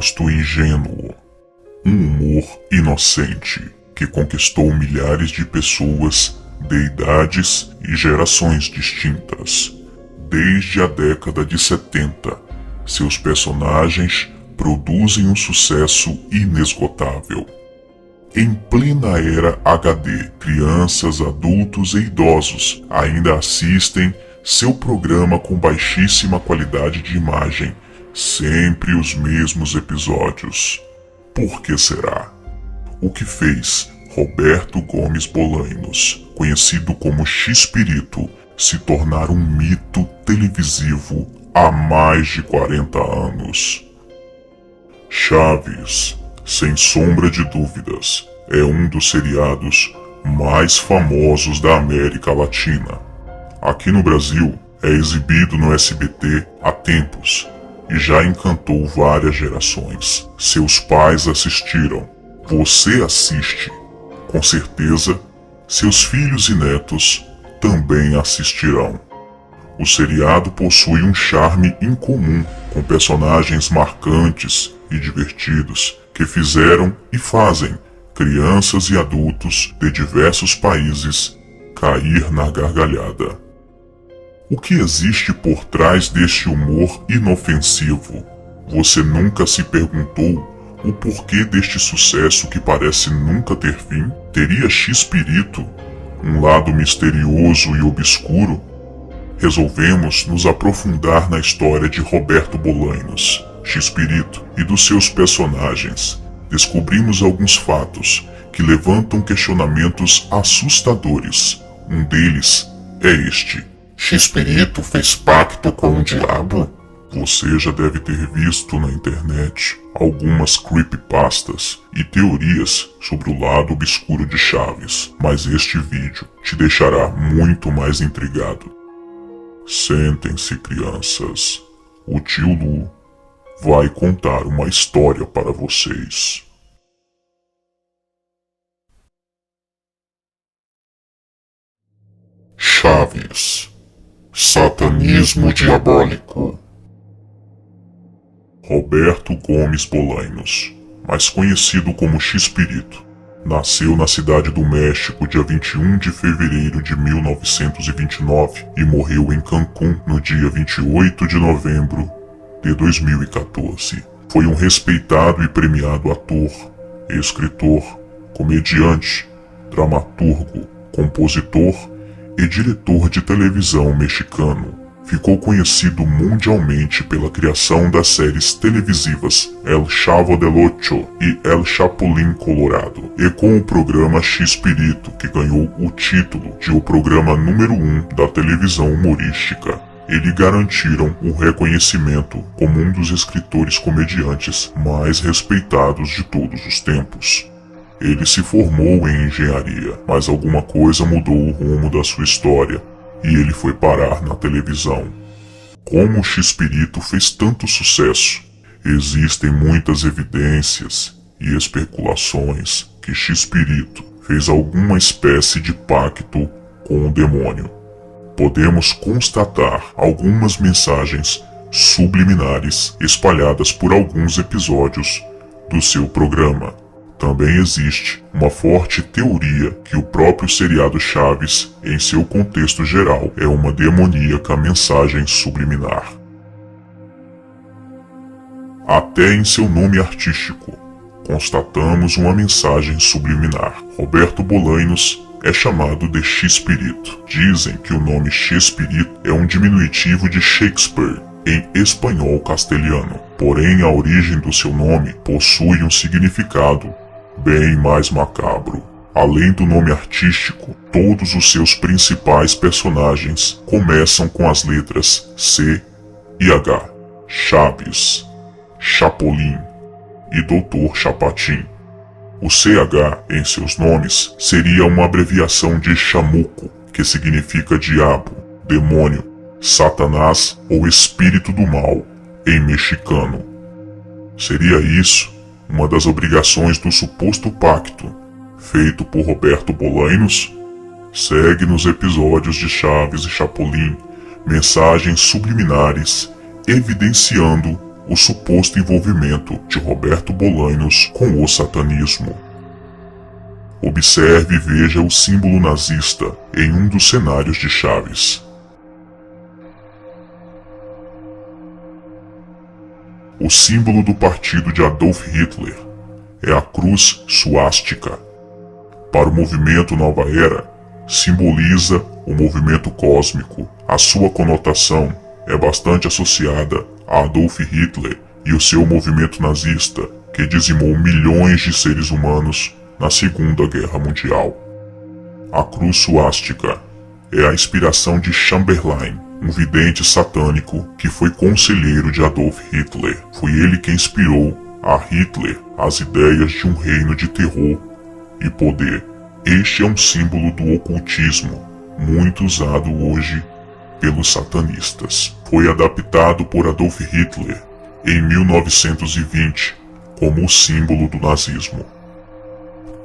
gosto ingênuo, um humor inocente que conquistou milhares de pessoas de idades e gerações distintas. Desde a década de 70, seus personagens produzem um sucesso inesgotável. Em plena era HD, crianças, adultos e idosos ainda assistem seu programa com baixíssima qualidade de imagem, sempre os mesmos episódios. Por que será? O que fez Roberto Gomes Bolanhos, conhecido como X-Pirito, se tornar um mito televisivo há mais de 40 anos? Chaves, sem sombra de dúvidas, é um dos seriados mais famosos da América Latina. Aqui no Brasil, é exibido no SBT há tempos e já encantou várias gerações. Seus pais assistiram, você assiste. Com certeza, seus filhos e netos também assistirão. O seriado possui um charme incomum, com personagens marcantes e divertidos que fizeram e fazem crianças e adultos de diversos países cair na gargalhada. O que existe por trás deste humor inofensivo? Você nunca se perguntou o porquê deste sucesso que parece nunca ter fim? Teria X-Pirito um lado misterioso e obscuro? Resolvemos nos aprofundar na história de Roberto Bolanhos, X-Pirito, e dos seus personagens. Descobrimos alguns fatos que levantam questionamentos assustadores. Um deles é este: X-Pirito fez pacto com o diabo? Você já deve ter visto na internet algumas creepypastas e teorias sobre o lado obscuro de Chaves, mas este vídeo te deixará muito mais intrigado. Sentem-se, crianças. O tio Lu vai contar uma história para vocês. Chaves. Satanismo diabólico. Roberto Gomes Bolanhos, mais conhecido como X-Pirito, nasceu na cidade do México dia 21 de fevereiro de 1929 e morreu em Cancún no dia 28 de novembro de 2014. Foi um respeitado e premiado ator, escritor, comediante, dramaturgo, compositor e diretor de televisão mexicano. Ficou conhecido mundialmente pela criação das séries televisivas El Chavo del Ocho e El Chapulín Colorado, e com o programa X-Pirito, que ganhou o título de o programa número 1 da televisão humorística. Eles garantiram o reconhecimento como um dos escritores comediantes mais respeitados de todos os tempos. Ele se formou em engenharia, mas alguma coisa mudou o rumo da sua história e ele foi parar na televisão. Como o X-Pirito fez tanto sucesso? Existem muitas evidências e especulações que X-Pirito fez alguma espécie de pacto com o demônio. Podemos constatar algumas mensagens subliminares espalhadas por alguns episódios do seu programa. Também existe uma forte teoria que o próprio seriado Chaves, em seu contexto geral, é uma demoníaca mensagem subliminar. Até em seu nome artístico, constatamos uma mensagem subliminar. Roberto Bolanhos é chamado de X-Pirito. Dizem que o nome X-Pirito é um diminutivo de Shakespeare, em espanhol castelhano. Porém, a origem do seu nome possui um significado bem mais macabro. Além do nome artístico, todos os seus principais personagens começam com as letras C e H. Chaves, Chapolin e Dr. Chapatin. O CH em seus nomes seria uma abreviação de chamuco, que significa diabo, demônio, Satanás ou espírito do mal em mexicano. Seria isso uma das obrigações do suposto pacto feito por Roberto Bolanhos? Segue nos episódios de Chaves e Chapolin mensagens subliminares evidenciando o suposto envolvimento de Roberto Bolanhos com o satanismo. Observe e veja o símbolo nazista em um dos cenários de Chaves. O símbolo do partido de Adolf Hitler é a cruz suástica. Para o movimento Nova Era, simboliza o movimento cósmico. A sua conotação é bastante associada a Adolf Hitler e o seu movimento nazista, que dizimou milhões de seres humanos na Segunda Guerra Mundial. A cruz suástica é a inspiração de Chamberlain, um vidente satânico que foi conselheiro de Adolf Hitler. Foi ele quem inspirou a Hitler as ideias de um reino de terror e poder. Este é um símbolo do ocultismo, muito usado hoje pelos satanistas. Foi adaptado por Adolf Hitler em 1920 como o símbolo do nazismo.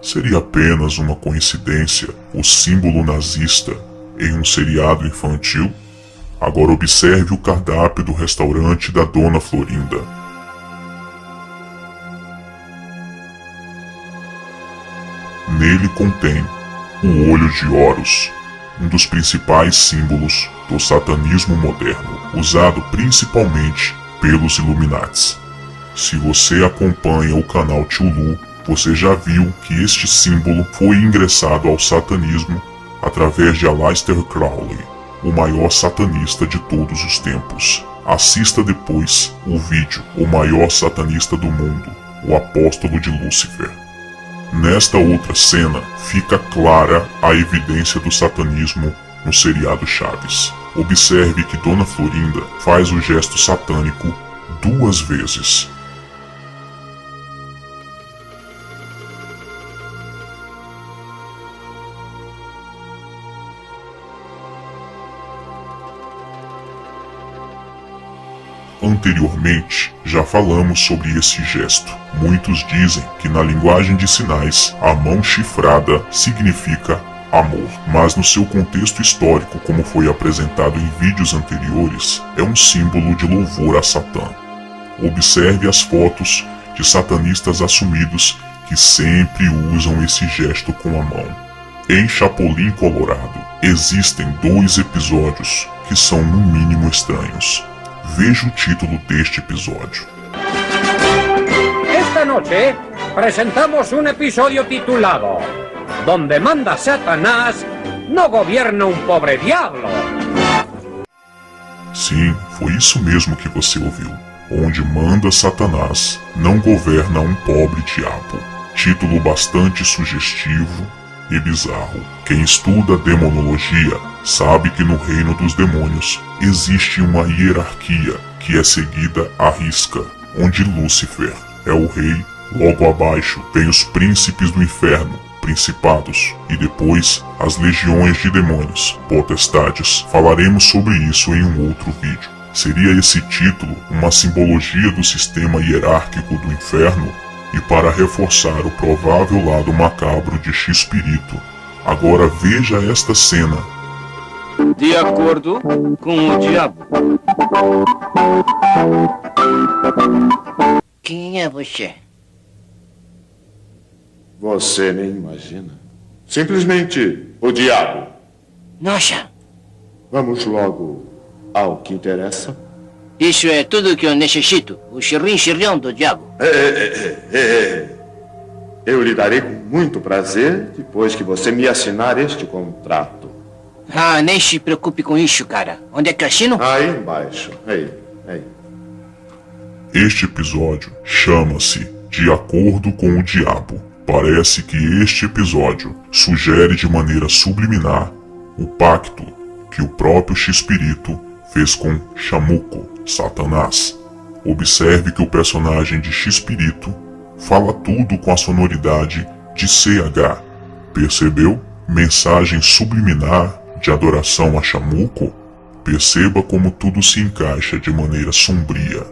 Seria apenas uma coincidência o símbolo nazista em um seriado infantil? Agora observe o cardápio do restaurante da Dona Florinda. Nele contém o olho de Horus, um dos principais símbolos do satanismo moderno, usado principalmente pelos Illuminates. Se você acompanha o canal Tio Lu, você já viu que este símbolo foi ingressado ao satanismo através de Aleister Crowley, o maior satanista de todos os tempos. Assista depois o vídeo O Maior Satanista do Mundo, o Apóstolo de Lúcifer. Nesta outra cena, fica clara a evidência do satanismo no seriado Chaves. Observe que Dona Florinda faz o gesto satânico 2 vezes. Anteriormente, já falamos sobre esse gesto. Muitos dizem que na linguagem de sinais, a mão chifrada significa amor, mas no seu contexto histórico, como foi apresentado em vídeos anteriores, é um símbolo de louvor a Satã. Observe as fotos de satanistas assumidos que sempre usam esse gesto com a mão. Em Chapolin Colorado, existem 2 episódios que são no mínimo estranhos. Veja o título deste episódio. Esta noche presentamos un episodio titulado Donde manda Satanás, no gobierna un pobre diablo. Sim, foi isso mesmo que você ouviu. Onde manda Satanás, não governa um pobre diabo. Título bastante sugestivo e bizarro. Quem estuda demonologia sabe que no reino dos demônios existe uma hierarquia que é seguida à risca, onde Lúcifer é o rei, logo abaixo vem os príncipes do inferno, principados, e depois as legiões de demônios, potestades. Falaremos sobre isso em um outro vídeo. Seria esse título uma simbologia do sistema hierárquico do inferno? E para reforçar o provável lado macabro de X-Pirito, agora veja esta cena. De acordo com o diabo. Quem é você? Você nem imagina. Simplesmente o diabo. Nossa, Vamos logo ao que interessa. isso é tudo que eu necessito. O xirrim do diabo. Eu lhe darei com muito prazer depois que você me assinar este contrato. Ah, nem se preocupe com isso, cara. Onde é que eu assino? Aí embaixo. Aí. Este episódio chama-se De Acordo com o Diabo. Parece que este episódio sugere de maneira subliminar o pacto que o próprio X-Pirito fez com Chamuco, Satanás. Observe que o personagem de X-Pirito fala tudo com a sonoridade de CH. Percebeu? Mensagem subliminar de adoração a Chamuco? Perceba como tudo se encaixa de maneira sombria.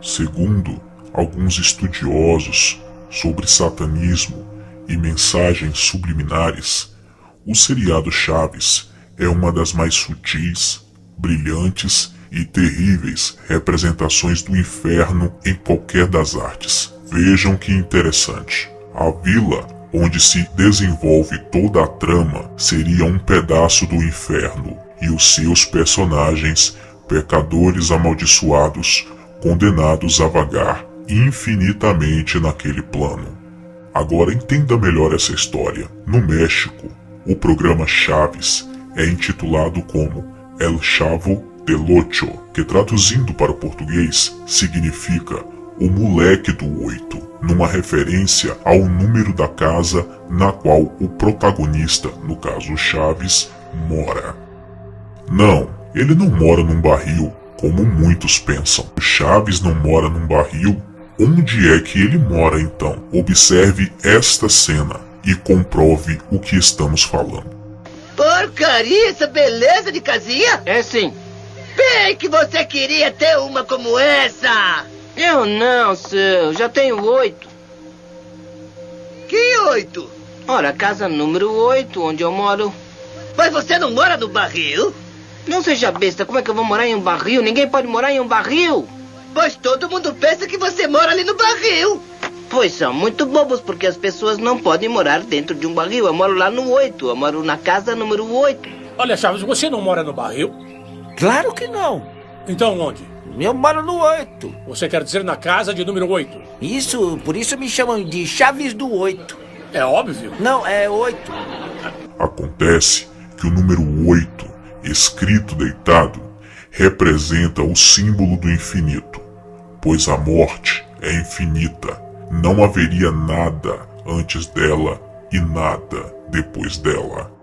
Segundo alguns estudiosos sobre satanismo e mensagens subliminares, o seriado Chaves é uma das mais sutis, brilhantes e terríveis representações do inferno em qualquer das artes. Vejam que interessante. A vila onde se desenvolve toda a trama seria um pedaço do inferno, e os seus personagens, pecadores amaldiçoados, condenados a vagar infinitamente naquele plano. Agora entenda melhor essa história. No México, o programa Chaves é intitulado como El Chavo del Ocho, que traduzindo para o português significa o moleque do 8, numa referência ao número da casa na qual o protagonista, no caso Chaves, mora. Não, ele não mora num barril, como muitos pensam. O Chaves não mora num barril. Onde é que ele mora então? Observe esta cena e comprove o que estamos falando. Porcaria, essa beleza de casinha? É sim. Bem que você queria ter uma como essa! Eu não, seu. Já tenho 8. Que 8? Ora, casa número 8, onde eu moro. Mas você não mora no barril? Não seja besta, como é que eu vou morar em um barril? Ninguém pode morar em um barril. Pois todo mundo pensa que você mora ali no barril. Pois são muito bobos, porque as pessoas não podem morar dentro de um barril. Eu moro lá no 8, eu moro na casa número 8. Olha, Chaves, você não mora no barril? Claro que não. Então onde? Eu moro no 8. Você quer dizer na casa de número 8? Isso, por isso me chamam de Chaves do 8. É óbvio. Não, é 8. Acontece que o número 8, escrito deitado, representa o símbolo do infinito, pois a morte é infinita. Não haveria nada antes dela e nada depois dela.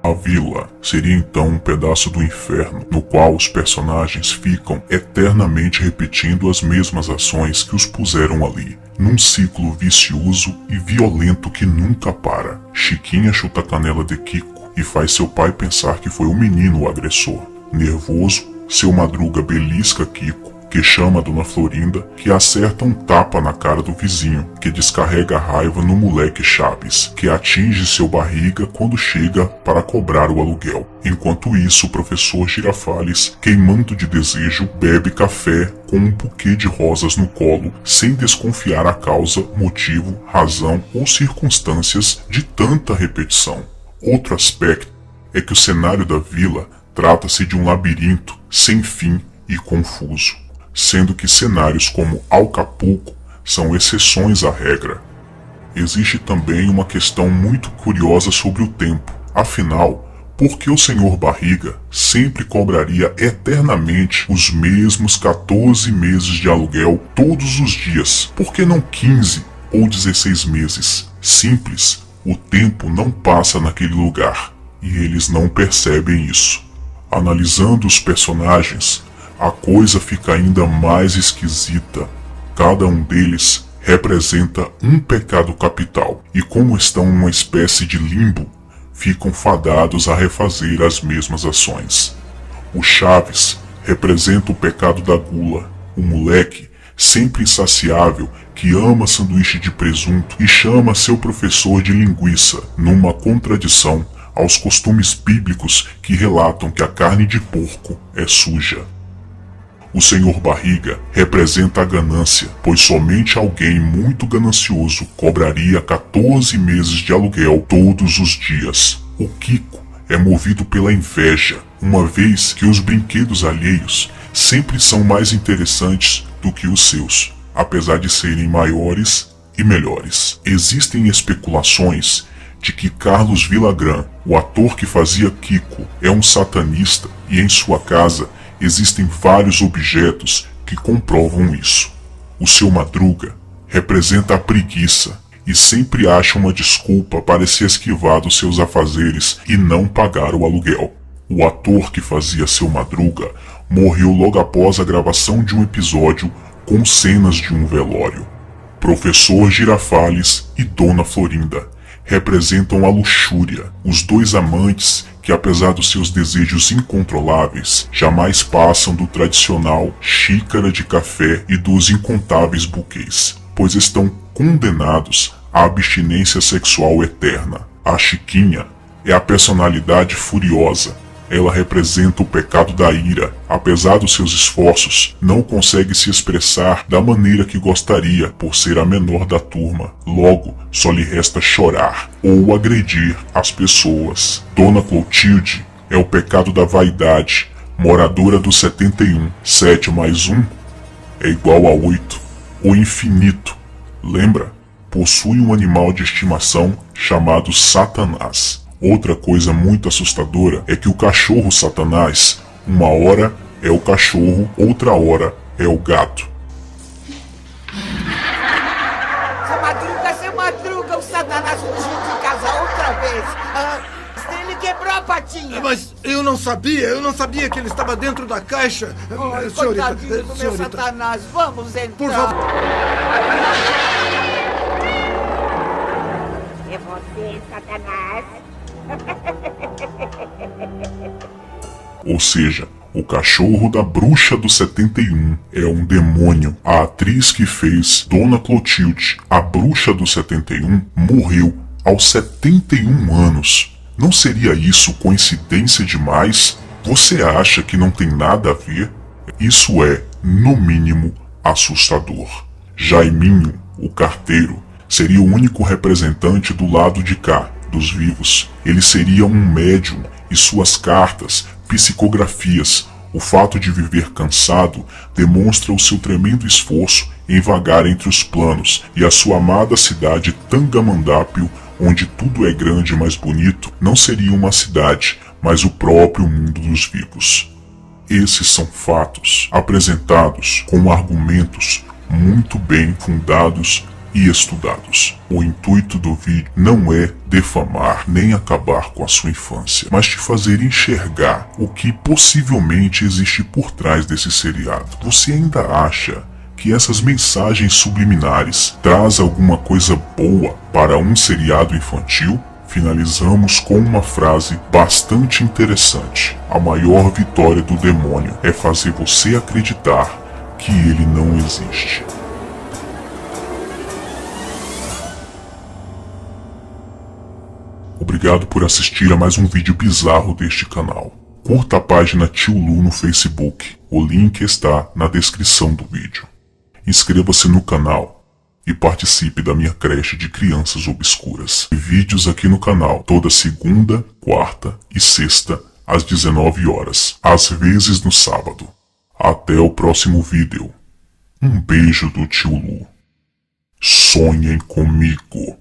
A vila seria então um pedaço do inferno, no qual os personagens ficam eternamente repetindo as mesmas ações que os puseram ali, num ciclo vicioso e violento que nunca para. Chiquinha chuta a canela de Kiko e faz seu pai pensar que foi o menino o agressor. Nervoso, seu Madruga belisca Kiko, que chama a Dona Florinda, que acerta um tapa na cara do vizinho, que descarrega a raiva no moleque Chaves, que atinge seu barriga quando chega para cobrar o aluguel. Enquanto isso, o professor Girafales, queimando de desejo, bebe café com um buquê de rosas no colo, sem desconfiar a causa, motivo, razão ou circunstâncias de tanta repetição. Outro aspecto é que o cenário da vila trata-se de um labirinto sem fim e confuso, sendo que cenários como Acapulco são exceções à regra. Existe também uma questão muito curiosa sobre o tempo. Afinal, por que o Sr. Barriga sempre cobraria eternamente os mesmos 14 meses de aluguel todos os dias? Por que não 15 ou 16 meses? Simples, o tempo não passa naquele lugar e eles não percebem isso. Analisando os personagens, a coisa fica ainda mais esquisita. Cada um deles representa um pecado capital, e como estão numa espécie de limbo, ficam fadados a refazer as mesmas ações. O Chaves representa o pecado da gula, o moleque, sempre insaciável, que ama sanduíche de presunto e chama seu professor de linguiça, numa contradição aos costumes bíblicos que relatam que a carne de porco é suja. O Sr. Barriga representa a ganância, pois somente alguém muito ganancioso cobraria 14 meses de aluguel todos os dias. O Kiko é movido pela inveja, uma vez que os brinquedos alheios sempre são mais interessantes do que os seus, apesar de serem maiores e melhores. Existem especulações de que Carlos Villagrán, o ator que fazia Kiko, é um satanista e em sua casa existem vários objetos que comprovam isso. O seu Madruga representa a preguiça e sempre acha uma desculpa para se esquivar dos seus afazeres e não pagar o aluguel. O ator que fazia seu Madruga morreu logo após a gravação de um episódio com cenas de um velório. Professor Girafales e Dona Florinda representam a luxúria, os dois amantes que, apesar dos seus desejos incontroláveis, jamais passam do tradicional xícara de café e dos incontáveis buquês, pois estão condenados à abstinência sexual eterna. A Chiquinha é a personalidade furiosa, Ela representa o pecado da ira. Apesar dos seus esforços, não consegue se expressar da maneira que gostaria por ser a menor da turma. Logo, só lhe resta chorar ou agredir as pessoas. Dona Clotilde é o pecado da vaidade, moradora do 71. 7 mais 1 é igual a 8. O infinito. Lembra? Possui um animal de estimação chamado Satanás. Outra coisa muito assustadora é que o cachorro Satanás, uma hora é o cachorro, outra hora é o gato. Seu Madruga, o Satanás fugiu de casa outra vez. Ele quebrou a patinha. Mas eu não sabia que ele estava dentro da caixa. Coitadinho do meu Satanás, vamos entrar. Por favor. É você, Satanás. Ou seja, o cachorro da bruxa do 71 é um demônio. A atriz que fez Dona Clotilde, a bruxa do 71, morreu aos 71 anos. Não seria isso coincidência demais? Você acha que não tem nada a ver? Isso é, no mínimo, assustador. Jaiminho, o carteiro, seria o único representante do lado de cá, dos vivos. Ele seria um médium e suas cartas, psicografias, o fato de viver cansado, demonstra o seu tremendo esforço em vagar entre os planos e a sua amada cidade Tangamandápio, onde tudo é grande e mais bonito, não seria uma cidade, mas o próprio mundo dos vivos. Esses são fatos apresentados com argumentos muito bem fundados e estudados. O intuito do vídeo não é defamar nem acabar com a sua infância, mas te fazer enxergar o que possivelmente existe por trás desse seriado. Você ainda acha que essas mensagens subliminares trazem alguma coisa boa para um seriado infantil? Finalizamos com uma frase bastante interessante. A maior vitória do demônio é fazer você acreditar que ele não existe. Obrigado por assistir a mais um vídeo bizarro deste canal. Curta a página Tio Lu no Facebook. O link está na descrição do vídeo. Inscreva-se no canal e participe da minha creche de crianças obscuras. Vídeos aqui no canal toda segunda, quarta e sexta às 19 horas, às vezes no sábado. Até o próximo vídeo. Um beijo do Tio Lu. Sonhem comigo.